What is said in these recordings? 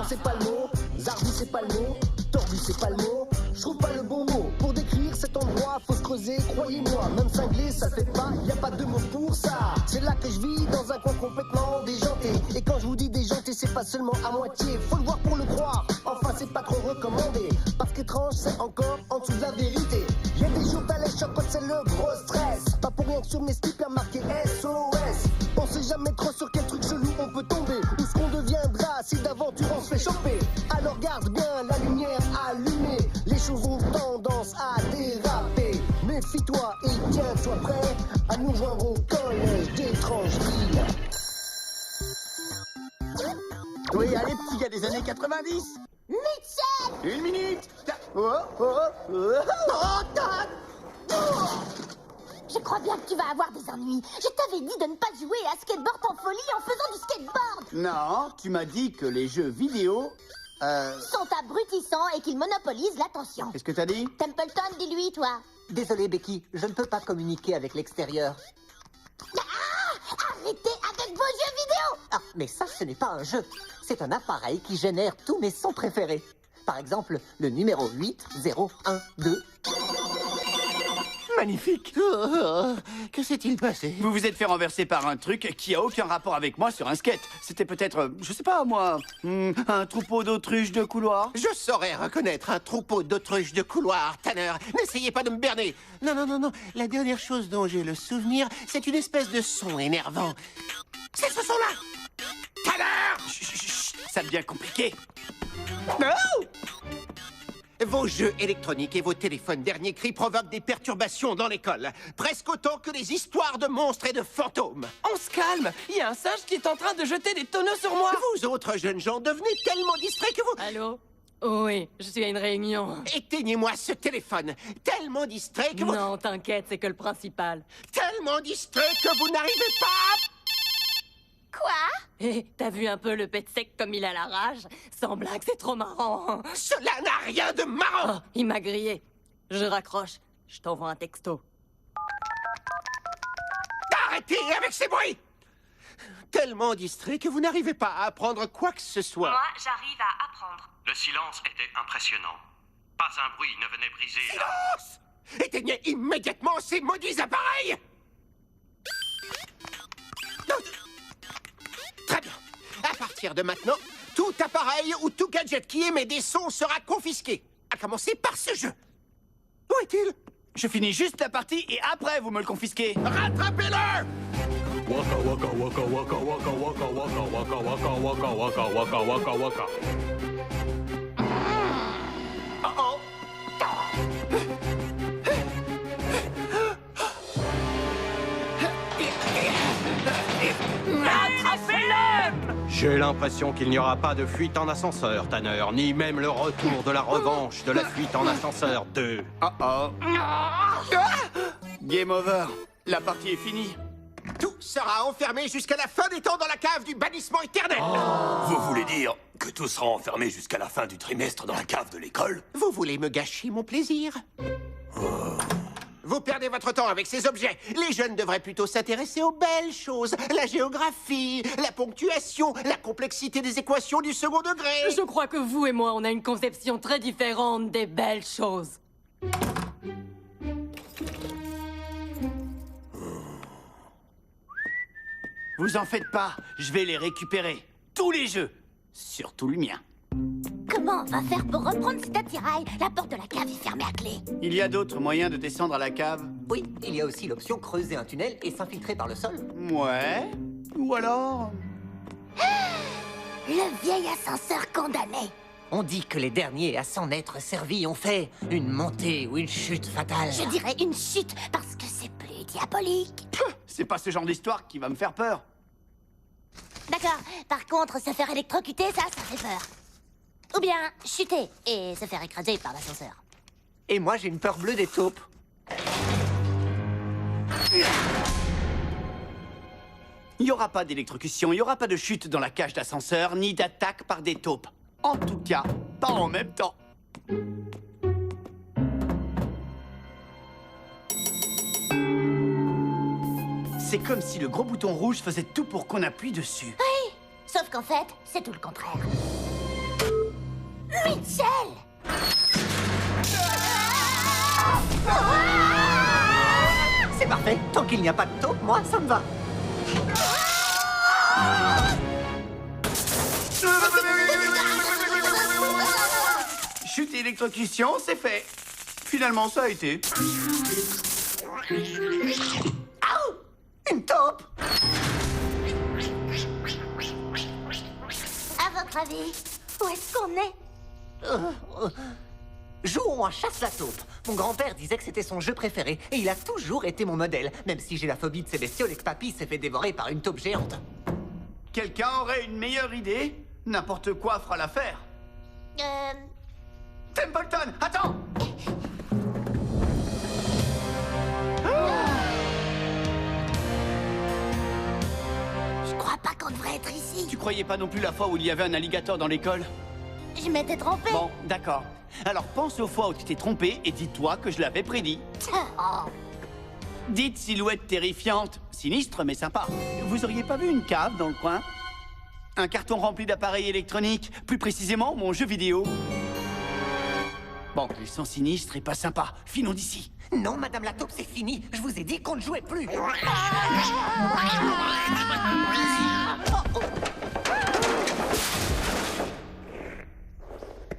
c'est pas le mot. Zarbi, c'est pas le mot. Tordu, c'est pas le mot. Je trouve pas le bon mot. Pour décrire cet endroit, faut se creuser, croyez-moi. Même cinglé, ça fait pas, y a pas de mots pour ça. C'est là que je vis, dans un coin complètement déjanté. Et quand je vous dis déjanté, c'est pas seulement à moitié. Faut le voir pour le croire. Enfin, c'est pas trop recommandé. Parce qu'étrange, c'est encore en dessous de la vérité. Y a des jours t'as les chocs quand c'est le gros stress. Pas pour rien que sur mes stickers marqué SOS. On sait jamais trop sur quel truc chelou on peut tomber. Ou ce qu'on deviendra si d'aventure on se fait choper. Alors garde bien la lumière allumée. Les choses ont tendance à déraper. Méfie-toi et tiens-toi prêt à nous joindre au collège d'étranges villes. Oui, allez, petit gars des années 90. Mitchell! Une minute. Je crois bien que tu vas avoir des ennuis. Je t'avais dit de ne pas jouer à skateboard en folie en faisant du skateboard. Non, tu m'as dit que les jeux vidéo... Sont abrutissants et qu'ils monopolisent l'attention. Qu'est-ce que t'as dit? Templeton, dis-lui, toi. Désolé, Becky, je ne peux pas communiquer avec l'extérieur. Arrêtez avec vos jeux vidéo! Ah, mais ça, ce n'est pas un jeu. C'est un appareil qui génère tous mes sons préférés. Par exemple, le numéro 8012. Magnifique. Que s'est-il passé? Vous vous êtes fait renverser par un truc qui a aucun rapport avec moi sur un skate. C'était peut-être, je sais pas moi, un troupeau d'autruches de couloir. Je saurais reconnaître un troupeau d'autruches de couloir, Tanner. N'essayez pas de me berner. Non, non, non, non. La dernière chose dont j'ai le souvenir, c'est une espèce de son énervant. C'est ce son-là. Tanner! Chut, chut, chut, ça devient compliqué. Oh! Vos jeux électroniques et vos téléphones dernier cri provoquent des perturbations dans l'école. Presque autant que les histoires de monstres et de fantômes. On se calme. Il y a un singe qui est en train de jeter des tonneaux sur moi. Vous autres jeunes gens devenez tellement distraits que vous... Allô? Oui, je suis à une réunion. Éteignez-moi ce téléphone. Tellement distrait que vous... Non, t'inquiète, c'est que le principal. Tellement distrait que vous n'arrivez pas à... Quoi? Hé, t'as vu un peu le pet sec comme il a la rage? Sans blague, c'est trop marrant. Cela n'a rien de marrant. Oh, il m'a grillé. Je raccroche. Je t'envoie un texto. Arrêtez avec ces bruits. Tellement distrait que vous n'arrivez pas à apprendre quoi que ce soit. Moi, j'arrive à apprendre. Le silence était impressionnant. Pas un bruit ne venait briser la... Silence! Éteignez immédiatement ces maudits appareils. Non. Très bien. À partir de maintenant, tout appareil ou tout gadget qui émet des sons sera confisqué. À commencer par ce jeu. Où est-il? Je finis juste la partie et après vous me le confisquez. Rattrapez-le! Waka waka waka waka waka waka waka waka waka waka waka waka waka waka. Oh. J'ai l'impression qu'il n'y aura pas de fuite en ascenseur, Tanner, ni même le retour de la revanche de la fuite en ascenseur 2. Oh. Game over. La partie est finie. Tout sera enfermé jusqu'à la fin des temps dans la cave du bannissement éternel. Vous voulez dire que tout sera enfermé jusqu'à la fin du trimestre dans la cave de l'école? Vous voulez me gâcher mon plaisir? Vous perdez votre temps avec ces objets. Les jeunes devraient plutôt s'intéresser aux belles choses. La géographie, la ponctuation, la complexité des équations du second degré. Je crois que vous et moi, on a une conception très différente des belles choses. Vous en faites pas, je vais les récupérer. Tous les jeux. Surtout le mien. Comment on va faire pour reprendre cet attirail? La porte de la cave est fermée à clé. Il y a d'autres moyens de descendre à la cave? Oui, il y a aussi l'option creuser un tunnel et s'infiltrer par le sol. Ouais. Ou alors... Le vieil ascenseur condamné. On dit que les derniers à s'en être servis ont fait une montée ou une chute fatale. Je dirais une chute parce que c'est plus diabolique. C'est pas ce genre d'histoire qui va me faire peur. D'accord. Par contre, se faire électrocuter, ça fait peur. Ou bien chuter et se faire écraser par l'ascenseur. Et moi, j'ai une peur bleue des taupes. Il n'y aura pas d'électrocution, il n'y aura pas de chute dans la cage d'ascenseur, ni d'attaque par des taupes. En tout cas, pas en même temps. C'est comme si le gros bouton rouge faisait tout pour qu'on appuie dessus. Oui, sauf qu'en fait, c'est tout le contraire. Mitchell! C'est parfait. Tant qu'il n'y a pas de taupe, moi, ça me va. Chute et électrocution, c'est fait. Finalement, ça a été. Une taupe! À votre avis, où est-ce qu'on est? Jouons à chasse la taupe. Mon grand-père disait que c'était son jeu préféré, et il a toujours été mon modèle, même si j'ai la phobie de ces bestioles et que papy s'est fait dévorer par une taupe géante. Quelqu'un aurait une meilleure idée? N'importe quoi fera l'affaire. Templeton, attends! Je crois pas qu'on devrait être ici. Tu croyais pas non plus la fois où il y avait un alligator dans l'école? Je m'étais trompée. Bon, d'accord. Alors pense aux fois où tu t'es trompé et dis-toi que je l'avais prédit. Oh. Dites silhouette terrifiante, sinistre mais sympa. Vous auriez pas vu une cave dans le coin? Un carton rempli d'appareils électroniques, plus précisément mon jeu vidéo. Bon, ils sont sinistres et pas sympas. Filons d'ici. Non, Madame la taupe, c'est fini. Je vous ai dit qu'on ne jouait plus.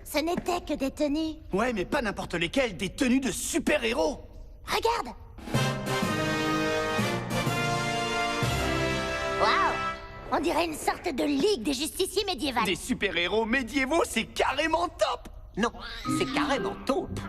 Ce n'était que des tenues. Ouais, mais pas n'importe lesquelles, des tenues de super-héros. Regarde. Waouh! On dirait une sorte de ligue des justiciers médiévales. Des super-héros médiévaux, c'est carrément top! Non, c'est carrément taupe.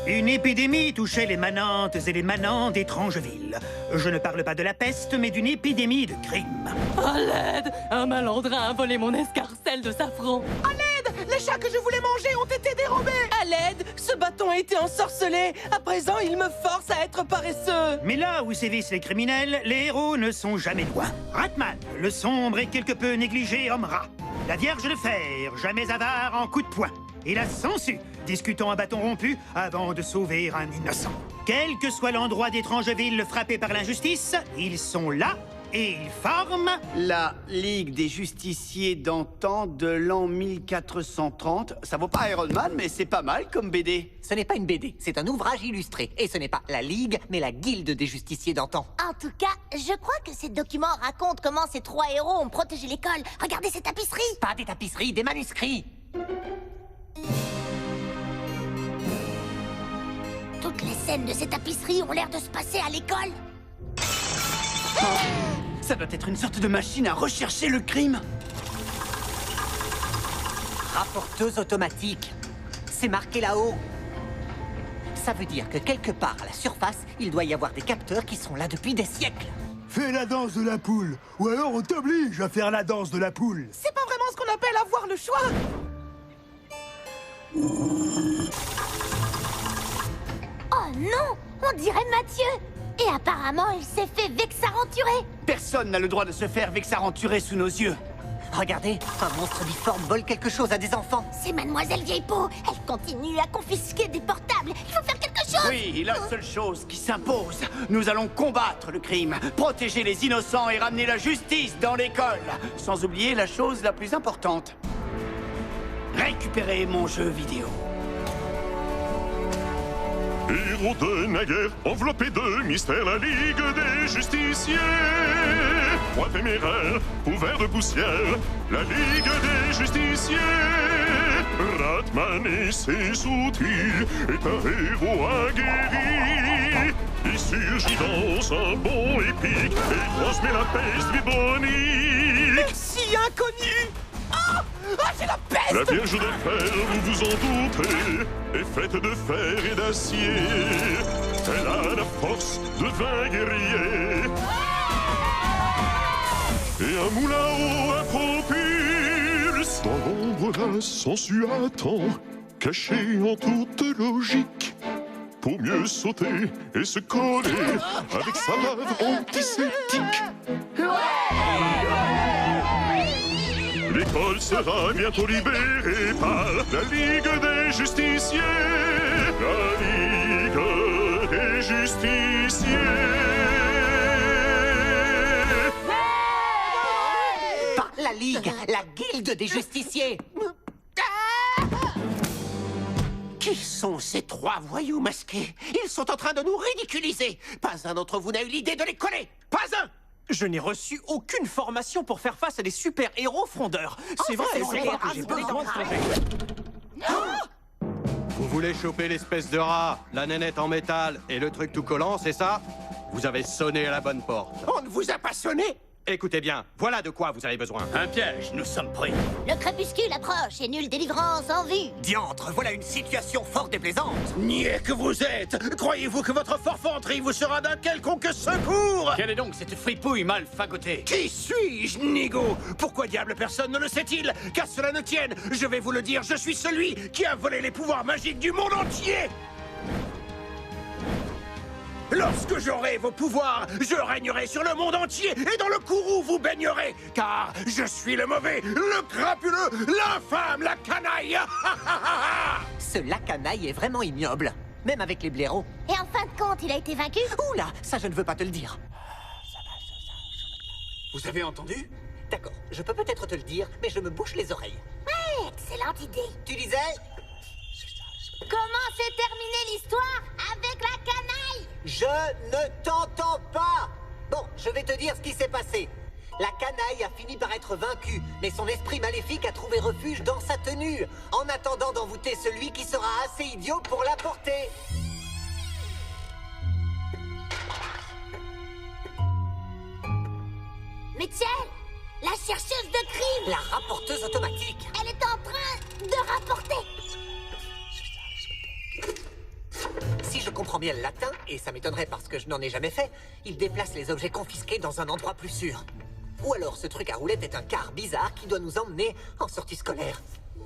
Une épidémie touchait les manantes et les manants d'Étrangeville. Je ne parle pas de la peste, mais d'une épidémie de crime. À l'aide! Un malandrin a volé mon escarcelle de safran. À l'aide! Les chats que je voulais manger ont été dérobés! À l'aide! Ce bâton a été ensorcelé! À présent, il me force à être paresseux! Mais là où sévissent les criminels, les héros ne sont jamais loin. Ratman, le sombre et quelque peu négligé homme rat. La Vierge de Fer, jamais avare en coup de poing. Et la sangsue, discutant à bâton rompu avant de sauver un innocent. Quel que soit l'endroit d'Étrangeville frappé par l'injustice, ils sont là et ils forment... La Ligue des Justiciers d'antan de l'an 1430. Ça vaut pas Iron Man, mais c'est pas mal comme BD. Ce n'est pas une BD, c'est un ouvrage illustré. Et ce n'est pas la Ligue, mais la Guilde des Justiciers d'antan. En tout cas, je crois que ces documents racontent comment ces 3 héros ont protégé l'école. Regardez ces tapisseries! Pas des tapisseries, des manuscrits! Toutes les scènes de ces tapisseries ont l'air de se passer à l'école. Ça doit être une sorte de machine à rechercher le crime. Rapporteuse automatique. C'est marqué là-haut. Ça veut dire que quelque part à la surface, il doit y avoir des capteurs qui sont là depuis des siècles. Fais la danse de la poule, ou alors on t'oblige à faire la danse de la poule. C'est pas vraiment ce qu'on appelle avoir le choix! Oh non! On dirait Mathieu! Et apparemment, il s'est fait vexarenturer! Personne n'a le droit de se faire vexarenturer sous nos yeux. Regardez, un monstre difforme vole quelque chose à des enfants. C'est Mademoiselle Vieille-Peau. Elle continue à confisquer des portables. Il faut faire quelque chose! Oui, la seule chose qui s'impose. Nous allons combattre le crime, protéger les innocents et ramener la justice dans l'école. Sans oublier la chose la plus importante. Récupérer mon jeu vidéo. Héros de naguère, enveloppé de mystère, la Ligue des Justiciers. Roi téméraire, couvert de poussière, la Ligue des Justiciers. Ratman et ses outils est un héros aguerri. Il surgit dans un bond épique et transmet la peste bubonique. Merci, inconnu! Ah! Ah, j'ai la peste! La Vierge de Fer, vous vous en doutez, est faite de fer et d'acier. Elle a la force de 20 guerriers. Et un moulin à eau à propulse. Dans l'ombre, la sangsue attend, cachée en toute logique, pour mieux sauter et se coller avec sa lave antiseptique. L'école sera bientôt libérée par la Ligue des Justiciers. La Ligue des Justiciers. Pas la Ligue, la Guilde des Justiciers. Qui sont ces 3 voyous masqués? Ils sont en train de nous ridiculiser. Pas un d'entre vous n'a eu l'idée de les coller. Pas un. Je n'ai reçu aucune formation pour faire face à des super-héros frondeurs. C'est vrai, c'est vrai que j'ai besoin de changer. Vous voulez choper l'espèce de rat, la nénette en métal et le truc tout collant, c'est ça? Vous avez sonné à la bonne porte. On ne vous a pas sonné? Écoutez bien, voilà de quoi vous avez besoin. Un piège, nous sommes pris. Le crépuscule approche et nulle délivrance en vue. Diantre, voilà une situation fort déplaisante. Niais que vous êtes! Croyez-vous que votre forfanterie vous sera d'un quelconque secours? Quelle est donc cette fripouille mal fagotée? Qui suis-je, Nigo? Pourquoi diable personne ne le sait-il? Qu'à cela ne tienne, je vais vous le dire, je suis celui qui a volé les pouvoirs magiques du monde entier! Lorsque j'aurai vos pouvoirs, je régnerai sur le monde entier et dans le courroux vous baignerez, car je suis le mauvais, le crapuleux, l'infâme, la canaille. Ce lacanaille est vraiment ignoble, même avec les blaireaux. Et en fin de compte, il a été vaincu? Oula, ça je ne veux pas te le dire. Vous avez entendu? D'accord, je peux peut-être te le dire, mais je me bouche les oreilles. Ouais, excellente idée. Tu disais? Comment s'est terminée l'histoire avec la canaille? Je ne t'entends pas. Bon, je vais te dire ce qui s'est passé. La canaille a fini par être vaincue, mais son esprit maléfique a trouvé refuge dans sa tenue, en attendant d'envoûter celui qui sera assez idiot pour la porter. Mitchell, la chercheuse de crime. La rapporteuse automatique. Elle est en train de rapporter. Si je comprends bien le latin, et ça m'étonnerait parce que je n'en ai jamais fait, il déplace les objets confisqués dans un endroit plus sûr. Ou alors ce truc à roulettes est un car bizarre qui doit nous emmener en sortie scolaire.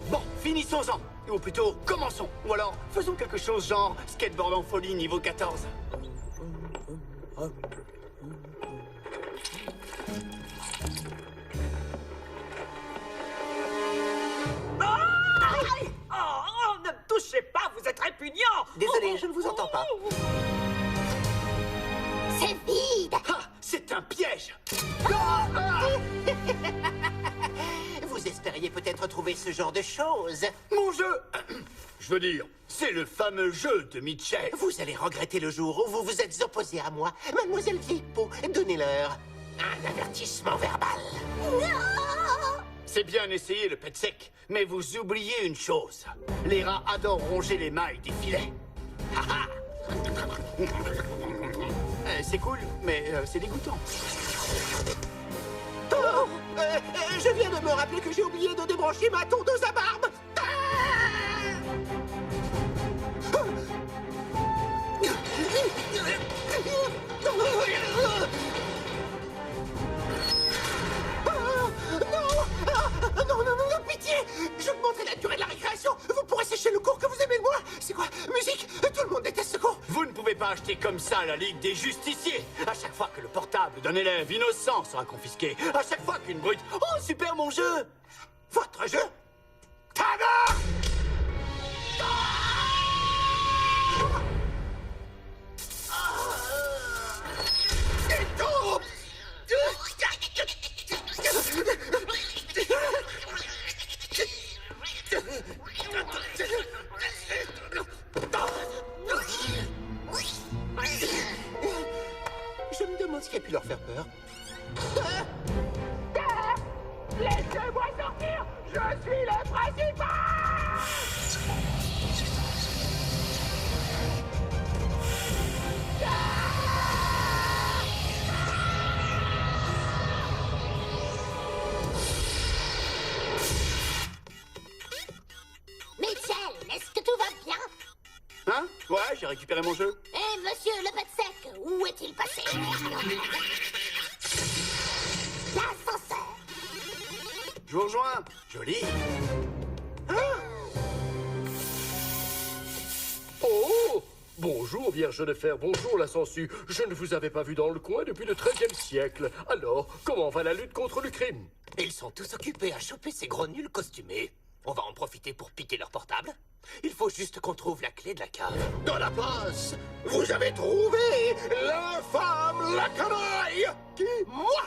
Bon, finissons-en. Ou plutôt, commençons. Ou alors, faisons quelque chose genre skateboard en folie niveau 14. Oh, ne me touchez pas, vous êtes répugnant! Désolé, je ne vous entends pas. C'est vide. Ah, c'est un piège. Vous espériez peut-être trouver ce genre de choses. Mon jeu. Je veux dire, c'est le fameux jeu de Mitchell. Vous allez regretter le jour où vous vous êtes opposé à moi. Mademoiselle Vieille-Peau, donnez-leur un avertissement verbal. C'est bien essayé le pet sec, mais vous oubliez une chose. Les rats adorent ronger les mailles des filets. C'est cool, mais c'est dégoûtant. Oh, je viens de me rappeler que j'ai oublié de débrancher ma tondeuse à barbe. Non, pitié! Je demanderai la durée de la récréation. Vous pourrez sécher le cours que vous aimez de moi. C'est quoi? Musique? Tout le monde déteste ce cours. Vous ne pouvez pas acheter comme ça la Ligue des Justiciers. À chaque fois que le portable d'un élève innocent sera confisqué, à chaque fois qu'une brute... Oh, super mon jeu! Votre jeu? Tada! C'est tout! Je me demande ce qui a pu leur faire peur. Laissez-moi sortir! Je suis le principal! Mitchell, est-ce que tout va bien? Hein? Ouais, j'ai récupéré mon jeu. Eh, monsieur le pet sec, où est-il passé? L'ascenseur. Je vous rejoins. Joli. Oh! Bonjour, Vierge de Fer, bonjour la sangsue. Je ne vous avais pas vu dans le coin depuis le XIIIe siècle. Alors, comment va la lutte contre le crime? Ils sont tous occupés à choper ces gros nuls costumés. On va en profiter pour piquer leur portable. Il faut juste qu'on trouve la clé de la cave. Dans la place, vous avez trouvé l'infâme, la canaille! Moi!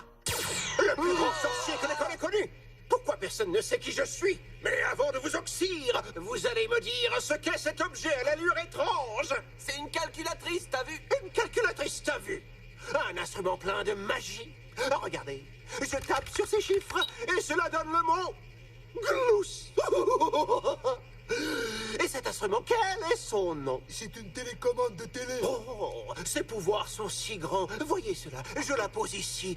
Le plus grand sorcier que l'école ait connu! Pourquoi personne ne sait qui je suis. Mais avant de vous oxyre, vous allez me dire ce qu'est cet objet à l'allure étrange. C'est une calculatrice, t'as vu? Une calculatrice, t'as vu? Un instrument plein de magie. Regardez, je tape sur ces chiffres et cela donne le mot Glous. Et cet instrument, quel est son nom? C'est une télécommande de télé. Oh, ses pouvoirs sont si grands. Voyez cela, je la pose ici.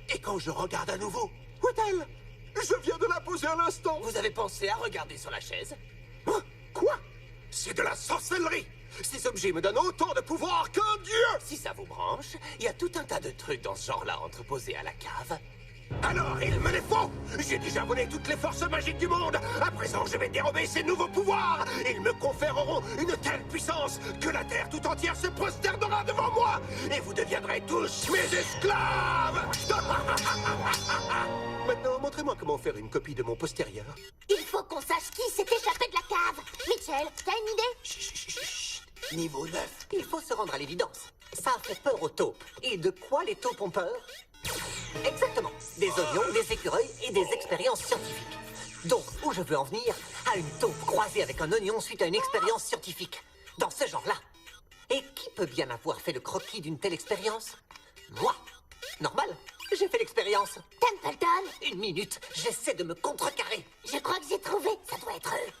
Et quand je regarde à nouveau, où est-elle? Je viens de la poser à l'instant. Vous avez pensé à regarder sur la chaise? Hein? Quoi? C'est de la sorcellerie. Ces objets me donnent autant de pouvoir qu'un dieu. Si ça vous branche, il y a tout un tas de trucs dans ce genre-là entreposés à la cave. Alors, il me les faut. J'ai déjà volé toutes les forces magiques du monde. À présent, je vais dérober ces nouveaux pouvoirs. Ils me conféreront une telle puissance que la Terre tout entière se prosternera devant moi. Et vous deviendrez tous mes esclaves. Maintenant, montrez-moi comment faire une copie de mon postérieur. Il faut qu'on sache qui s'est échappé de la cave. Mitchell, t'as une idée? Chut. Niveau 9. Il faut se rendre à l'évidence. Ça a fait peur aux taupes. Et de quoi les taupes ont peur? Exactement. Des oignons, des écureuils et des expériences scientifiques. Donc, où je veux en venir, à une taupe croisée avec un oignon suite à une expérience scientifique. Dans ce genre-là. Et qui peut bien avoir fait le croquis d'une telle expérience? Moi. Normal. J'ai fait l'expérience. Templeton! Une minute, j'essaie de me contrecarrer. Je crois que j'ai trouvé. Ça doit être eux.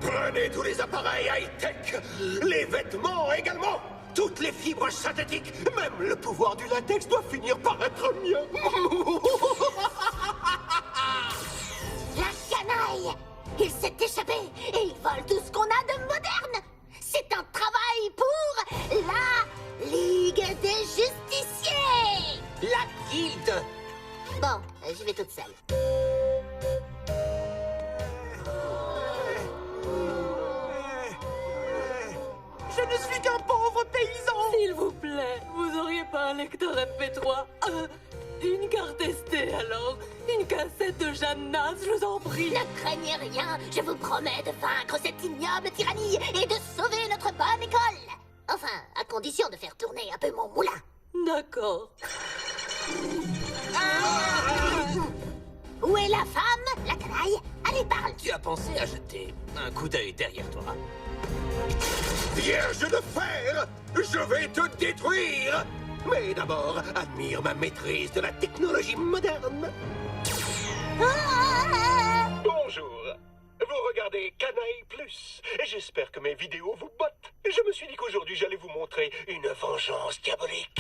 Prenez tous les appareils high-tech, les vêtements également, toutes les fibres synthétiques, même le pouvoir du latex doit finir par être mien. La canaille! Il s'est échappé et il vole tout ce qu'on a de moderne. C'est un travail pour la Ligue des Justiciers. La Guilde. Bon, j'y vais toute seule. Je ne suis qu'un pauvre paysan. S'il vous plaît, vous auriez pas un lecteur MP3? Une carte SD alors? Une cassette de Jeanne Nas, je vous en prie. Ne craignez rien, je vous promets de vaincre cette ignoble tyrannie et de sauver notre bonne école. Enfin, à condition de faire tourner un peu mon moulin. D'accord. Où est la femme, la canaille? Allez, parle. Tu as pensé à jeter un coup d'œil derrière toi? Vierge de fer, je vais te détruire. Mais d'abord, admire ma maîtrise de la technologie moderne. Bonjour. Vous regardez Canaille Plus. J'espère que mes vidéos vous bottent. Je me suis dit qu'aujourd'hui, j'allais vous montrer une vengeance diabolique.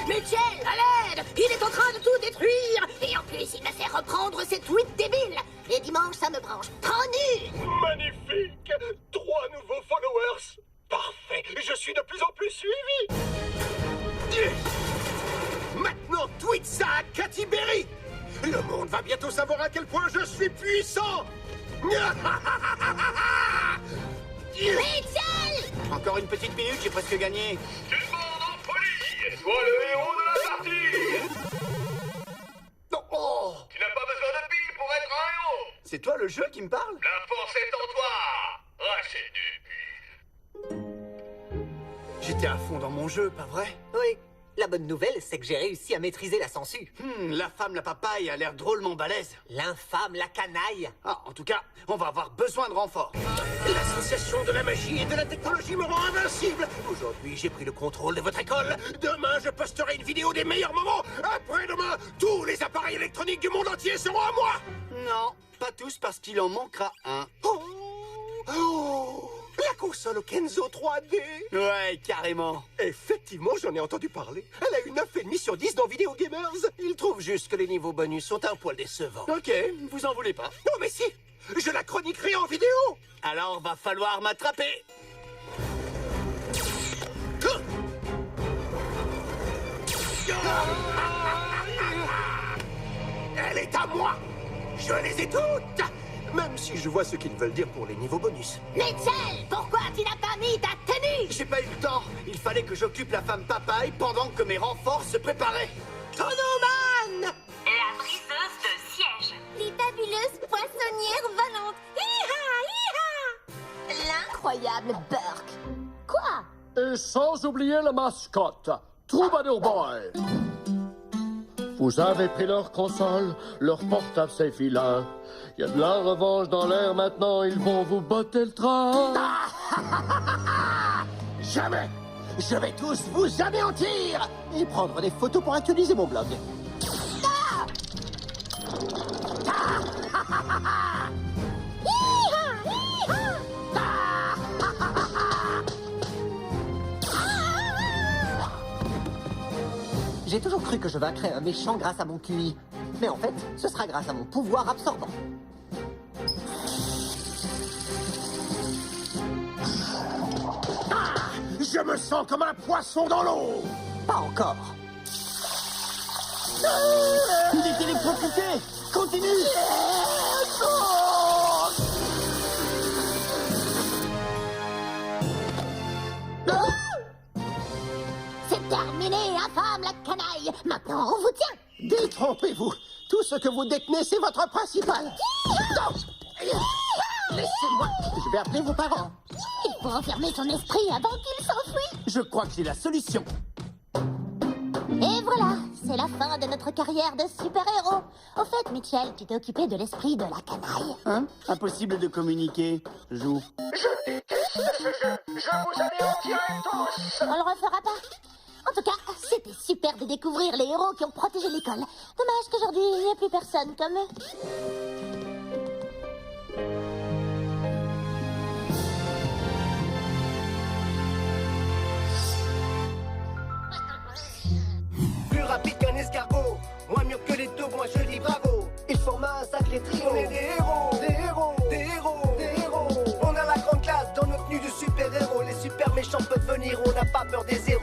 Mitchell, à l'aide! Il est en train de tout détruire! Et en plus, il me fait reprendre ses tweets débiles! Et dimanche, ça me branche. Trop nul! Magnifique! 3 nouveaux followers. Parfait. Je suis de plus en plus suivi. Maintenant, tweet ça à Katy Berry. Le monde va bientôt savoir à quel point je suis puissant. Mitchell! Encore une petite minute, j'ai presque gagné. Tout le monde en folie! Sois le héros de la partie! Oh. Tu n'as pas besoin de billes pour être un héros! C'est toi le jeu qui me parle? La force est en toi! Rachez du billes. J'étais à fond dans mon jeu, pas vrai? Oui. La bonne nouvelle, c'est que j'ai réussi à maîtriser la sangsue. La femme, la papaye a l'air drôlement balèze. L'infâme, la canaille. Ah, en tout cas, on va avoir besoin de renfort. L'association de la magie et de la technologie me rend invincible. Aujourd'hui, j'ai pris le contrôle de votre école. Demain, je posterai une vidéo des meilleurs moments. Après-demain, tous les appareils électroniques du monde entier seront à moi. Non, pas tous, parce qu'il en manquera un. Oh, la console Kenzo 3D. Ouais, carrément. Effectivement, j'en ai entendu parler. Elle a eu 9,5 sur 10 dans Video Gamers. Ils trouvent juste que les niveaux bonus sont un poil décevants. Ok, vous en voulez pas. Non, mais si, je la chroniquerai en vidéo. Alors, va falloir m'attraper. Elle est à moi. Je les ai toutes. Même si je vois ce qu'ils veulent dire pour les niveaux bonus. Mitchell, pourquoi tu n'as pas mis ta tenue? J'ai pas eu le temps. Il fallait que j'occupe la femme papaye pendant que mes renforts se préparaient. Tonoman! La briseuse de siège. Les fabuleuses poissonnières volantes. Hi-ha! L'incroyable Burke. Quoi? Et sans oublier la mascotte. Troubadour Boy. Vous avez pris leur console, leur portable c'est vilain. Y a de la revanche dans l'air maintenant, ils vont vous botter le train. Jamais. Je vais tous vous anéantir et prendre des photos pour actualiser mon blog. J'ai toujours cru que je vaincrais un méchant grâce à mon QI. Mais en fait, ce sera grâce à mon pouvoir absorbant. Je me sens comme un poisson dans l'eau. Pas encore. Il est électrocuté. Continue. C'est terminé, infâme la canaille. Maintenant, on vous tient. Détrompez-vous. Tout ce que vous détenez, c'est votre principal. Non. Laissez-moi. Je vais appeler vos parents. Il faut enfermer son esprit avant qu'il s'enfuit. Je crois que j'ai la solution. Et voilà, c'est la fin de notre carrière de super-héros. Au fait, Mitchell, tu t'es occupé de l'esprit de la canaille. Hein? Impossible de communiquer. Joue. Je déteste ce jeu. Je vous anéantirai tous. On le refera pas. En tout cas, c'était super de découvrir les héros qui ont protégé l'école. Dommage qu'aujourd'hui, il n'y ait plus personne comme eux. Plus rapide qu'un escargot, moins mieux que les taupes, moi je dis bravo. Ils forment un sacré trio. On est des héros, des héros, des héros, des héros. On a la grande classe dans nos tenues de super-héros. Les super méchants peuvent venir, on n'a pas peur des héros.